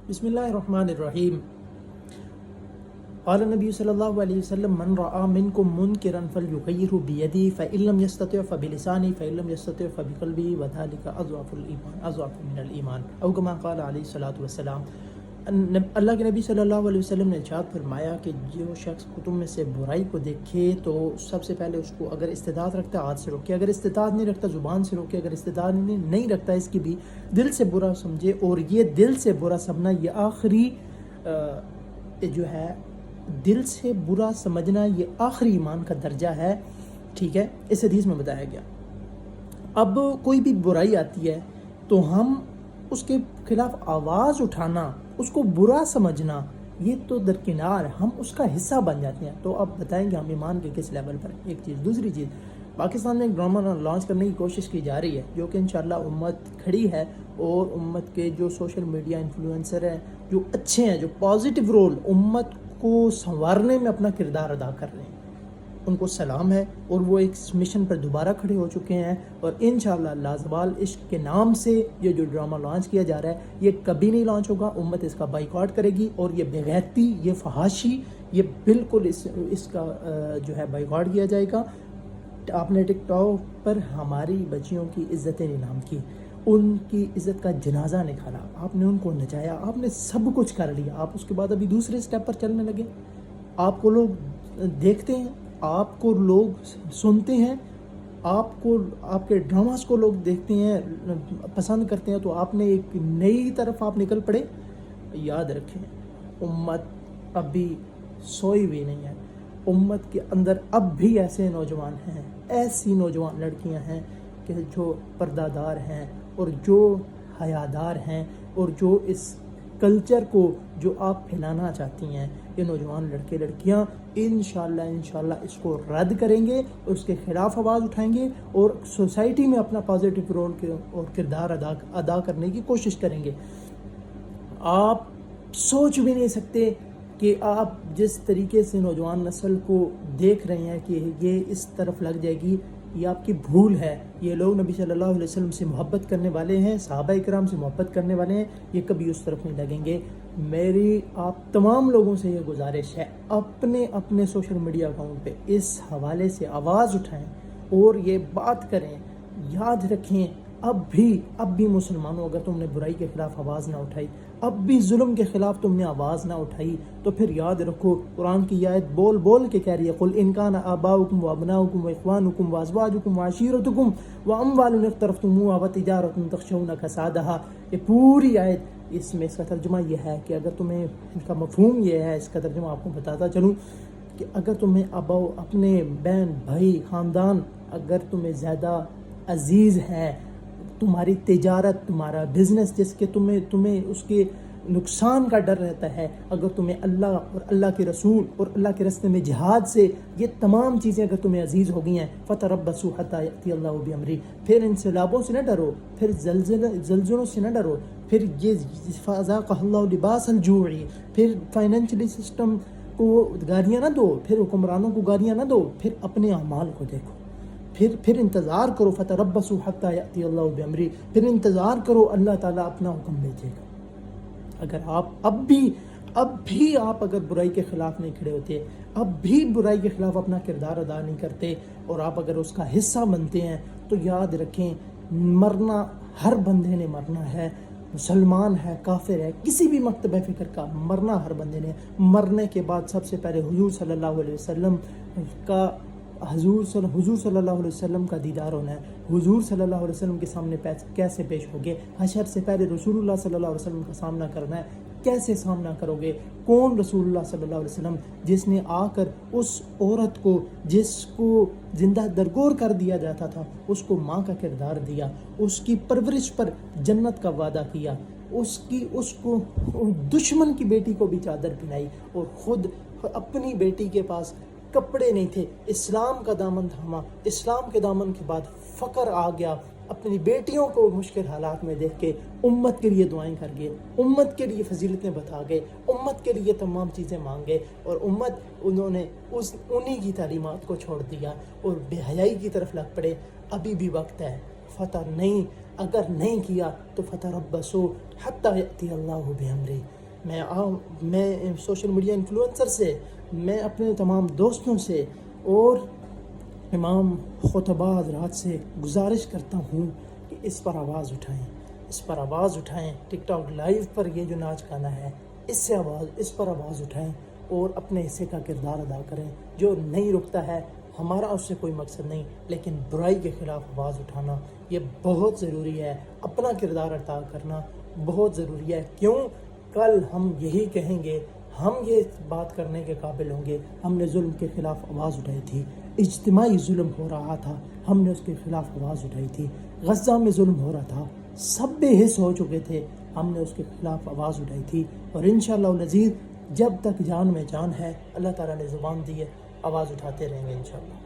بسم اللہ الرحمن الرحیم. قال النبی صلی اللہ علیہ وسلم من رأى منکم منکرا فلیغیرہ بیدہ فإن لم یستطع فبلسانہ فإن لم یستطع فبقلبہ وذلک اضعف الایمان اضعف من الایمان او کما قال علیہ الصلوۃ والسلام. اللہ کے نبی صلی اللہ علیہ وسلم نے ارشاد فرمایا کہ جو شخص تم میں سے برائی کو دیکھے تو سب سے پہلے اس کو اگر استطاعت رکھتا ہے ہاتھ سے روکے، اگر استطاعت نہیں رکھتا زبان سے روکے، اگر استطاعت نہیں رکھتا اس کی بھی دل سے برا سمجھے. اور یہ دل سے برا سمجھنا یہ آخری جو ہے دل سے برا سمجھنا یہ آخری ایمان کا درجہ ہے. ٹھیک ہے، اس حدیث میں بتایا گیا. اب کوئی بھی برائی آتی ہے تو ہم اس کے خلاف آواز اٹھانا، اس کو برا سمجھنا، یہ تو درکنار، ہم اس کا حصہ بن جاتے ہیں. تو اب بتائیں گے ہم ایمان کے کس لیول پر. ایک چیز. دوسری چیز، پاکستان میں ایک ڈرامہ لانچ کرنے کی کوشش کی جا رہی ہے جو کہ انشاءاللہ امت کھڑی ہے، اور امت کے جو سوشل میڈیا انفلوئنسر ہیں جو اچھے ہیں، جو پازیٹیو رول امت کو سنوارنے میں اپنا کردار ادا کر رہے ہیں، ان کو سلام ہے. اور وہ ایک مشن پر دوبارہ کھڑے ہو چکے ہیں، اور انشاءاللہ لازوال عشق کے نام سے یہ جو ڈرامہ لانچ کیا جا رہا ہے یہ کبھی نہیں لانچ ہوگا. امت اس کا بائیکاٹ کرے گی، اور یہ بےغیرتی، یہ فحاشی، یہ بالکل اس کا جو ہے بائیکاٹ کیا جائے گا. آپ نے ٹک ٹاک پر ہماری بچیوں کی عزت نیلام کی، ان کی عزت کا جنازہ نکالا، آپ نے ان کو نچایا، آپ نے سب کچھ کر لیا. آپ اس کے بعد ابھی دوسرے سٹیپ پر چلنے لگے. آپ کو لوگ دیکھتے ہیں، آپ کو لوگ سنتے ہیں، آپ کے ڈراماز کو لوگ دیکھتے ہیں، پسند کرتے ہیں، تو آپ نے ایک نئی طرف آپ نکل پڑے. یاد رکھیں، امت ابھی سوئی بھی نہیں ہے. امت کے اندر اب بھی ایسے نوجوان ہیں، ایسی نوجوان لڑکیاں ہیں کہ جو پردہ دار ہیں اور جو حیادار ہیں، اور جو اس کلچر کو جو آپ پھیلانا چاہتی ہیں، یہ نوجوان لڑکے لڑکیاں انشاءاللہ اس کو رد کریں گے، اور اس کے خلاف آواز اٹھائیں گے، اور سوسائٹی میں اپنا پازیٹیو رول اور کردار ادا کرنے کی کوشش کریں گے. آپ سوچ بھی نہیں سکتے کہ آپ جس طریقے سے نوجوان نسل کو دیکھ رہے ہیں کہ یہ اس طرف لگ جائے گی، یہ آپ کی بھول ہے. یہ لوگ نبی صلی اللہ علیہ وسلم سے محبت کرنے والے ہیں، صحابہ اکرام سے محبت کرنے والے ہیں، یہ کبھی اس طرف نہیں لگیں گے. میری آپ تمام لوگوں سے یہ گزارش ہے، اپنے سوشل میڈیا اکاؤنٹ پہ اس حوالے سے آواز اٹھائیں اور یہ بات کریں. یاد رکھیں، اب بھی مسلمانوں، اگر تم نے برائی کے خلاف آواز نہ اٹھائی، اب بھی ظلم کے خلاف تم نے آواز نہ اٹھائی، تو پھر یاد رکھو قرآن کی آیت بول کے کہہ رہی ہے، قل ان کان آباؤکم وابناؤکم واخوانکم وازواجکم وعشیرتکم واموال اقترفتموها وتجارۃ تخشون کسادها. یہ پوری آیت، اس میں اس کا ترجمہ یہ ہے کہ اگر تمہیں ان کا مفہوم یہ ہے، اس کا ترجمہ آپ کو بتاتا چلوں کہ اگر تمہیں اپنے بہن بھائی خاندان اگر تمہیں زیادہ عزیز ہے، تمہاری تجارت، تمہارا بزنس جس کے تمہیں اس کے نقصان کا ڈر رہتا ہے، اگر تمہیں اللہ اور اللہ کے رسول اور اللہ کے راستے میں جہاد سے یہ تمام چیزیں اگر تمہیں عزیز ہو گئی ہیں، فتربصوا حتی یأتی اللہ بامرہ، پھر ان سیلابوں سے نہ ڈرو، پھر زلزلوں سے نہ ڈرو، پھر یہ فذاقہ اللہ لباس الجوع، پھر فائنینشلی سسٹم کو گالیاں نہ دو، پھر حکمرانوں کو گالیاں نہ دو، پھر اپنے اعمال کو دیکھو، پھر انتظار کرو. فتربصوا حتی یأتی اللہ بامرہ، پھر انتظار کرو، اللہ تعالیٰ اپنا حکم بھیجے گا. اگر آپ اب بھی آپ اگر برائی کے خلاف نہیں کھڑے ہوتے، اب بھی برائی کے خلاف اپنا کردار ادا نہیں کرتے، اور آپ اگر اس کا حصہ بنتے ہیں، تو یاد رکھیں مرنا ہر بندے نے مرنا ہے. مسلمان ہے، کافر ہے، کسی بھی مکتبہ فکر کا، مرنا ہر بندے نے. مرنے کے بعد سب سے پہلے حضور صلی اللہ علیہ وسلم کا دیدار ہونا ہے. حضور صلی اللہ علیہ وسلم کے سامنے کیسے پیش ہوگے؟ حشر سے پہلے رسول اللہ صلی اللہ علیہ وسلم کا سامنا کرنا ہے. کیسے سامنا کرو گے؟ کون رسول اللہ صلی اللہ علیہ وسلم جس نے آ کر اس عورت کو جس کو زندہ درگور کر دیا جاتا تھا، اس کو ماں کا کردار دیا، اس کی پرورش پر جنت کا وعدہ کیا، اس کو دشمن کی بیٹی کو بھی چادر پہنائی، اور خود اپنی بیٹی کے پاس کپڑے نہیں تھے، اسلام کا دامن تھاما. اسلام کے دامن کے بعد فقر آ گیا، اپنی بیٹیوں کو مشکل حالات میں دیکھ کے امت کے لیے دعائیں کر گئے، امت کے لیے فضیلتیں بتا گئے، امت کے لیے تمام چیزیں مانگے، اور انہوں نے انہی کی تعلیمات کو چھوڑ دیا اور بے حیائی کی طرف لگ پڑے. ابھی بھی وقت ہے، فتح نہیں اگر نہیں کیا تو فتربصوا حتی یأتی اللہ بامرہ. میں سوشل میڈیا انفلوئنسر سے، میں اپنے تمام دوستوں سے اور امام خطباء حضرات سے گزارش کرتا ہوں کہ اس پر آواز اٹھائیں، اس پر آواز اٹھائیں. ٹک ٹاک لائیو پر یہ جو ناچ گانا ہے اس پر آواز اٹھائیں اور اپنے حصے کا کردار ادا کریں. جو نہیں رکتا ہے ہمارا اس سے کوئی مقصد نہیں، لیکن برائی کے خلاف آواز اٹھانا یہ بہت ضروری ہے. اپنا کردار ادا کرنا بہت ضروری ہے. کیوں؟ کل ہم یہی کہیں گے، ہم یہ بات کرنے کے قابل ہوں گے ہم نے ظلم کے خلاف آواز اٹھائی تھی، اجتماعی ظلم ہو رہا تھا ہم نے اس کے خلاف آواز اٹھائی تھی، غزہ میں ظلم ہو رہا تھا سب بے حس ہو چکے تھے ہم نے اس کے خلاف آواز اٹھائی تھی. اور انشاءاللہ العزیز جب تک جان میں جان ہے اللہ تعالیٰ نے زبان دی ہے آواز اٹھاتے رہیں گے انشاءاللہ.